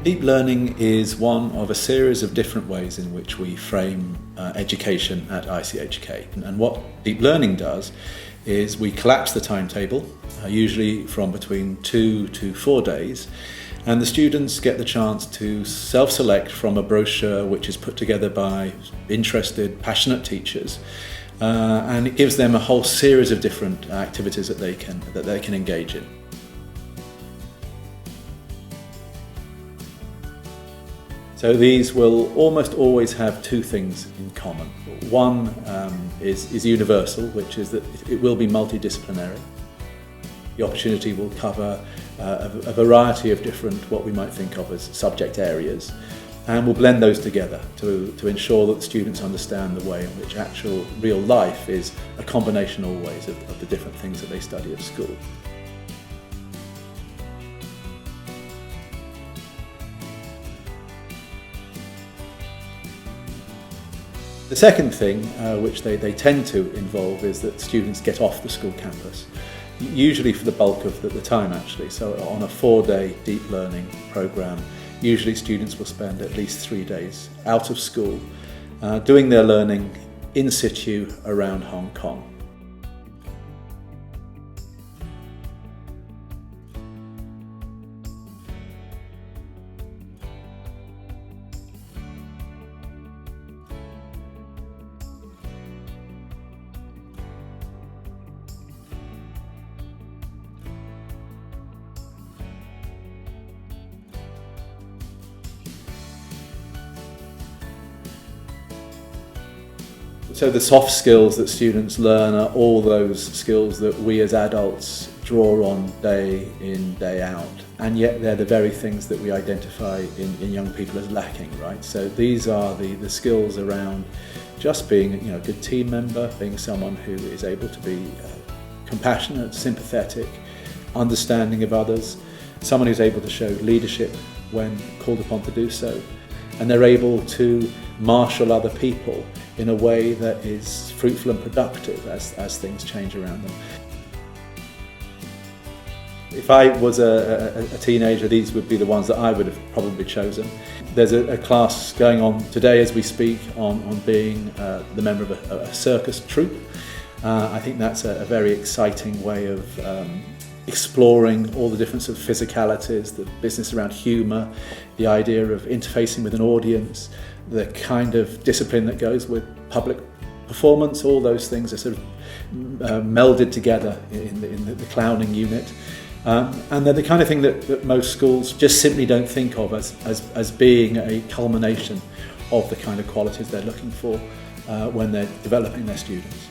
Deep learning is one of a series of different ways in which we frame education at ICHK. And what deep learning does is we collapse the timetable, usually from between 2 to 4 days, and the students get the chance to self-select from a brochure which is put together by interested, passionate teachers, and it gives them a whole series of different activities that they can engage in. So these will almost always have two things in common. One is universal, which is that it will be multidisciplinary. The opportunity will cover a variety of different, what we might think of as subject areas, and we'll blend those together to ensure that the students understand the way in which actual real life is a combination always of the different things that they study at school. The second thing which they tend to involve is that students get off the school campus, usually for the bulk of the time actually. So on a 4-day deep learning programme, usually students will spend at least 3 days out of school doing their learning in situ around Hong Kong. So the soft skills that students learn are all those skills that we as adults draw on day in, day out. And yet they're the very things that we identify in young people as lacking, right? So these are the skills around just being a good team member, being someone who is able to be compassionate, sympathetic, understanding of others, someone who's able to show leadership when called upon to do so, and they're able to marshal other people in a way that is fruitful and productive as things change around them. If I was a teenager, these would be the ones that I would have probably chosen. There's a class going on today as we speak on being the member of a circus troupe. I think that's a very exciting way of exploring all the different sort of physicalities, the business around humour, the idea of interfacing with an audience, the kind of discipline that goes with public performance. All those things are sort of melded together in the clowning unit. And they're the kind of thing that most schools just simply don't think of as being a culmination of the kind of qualities they're looking for when they're developing their students.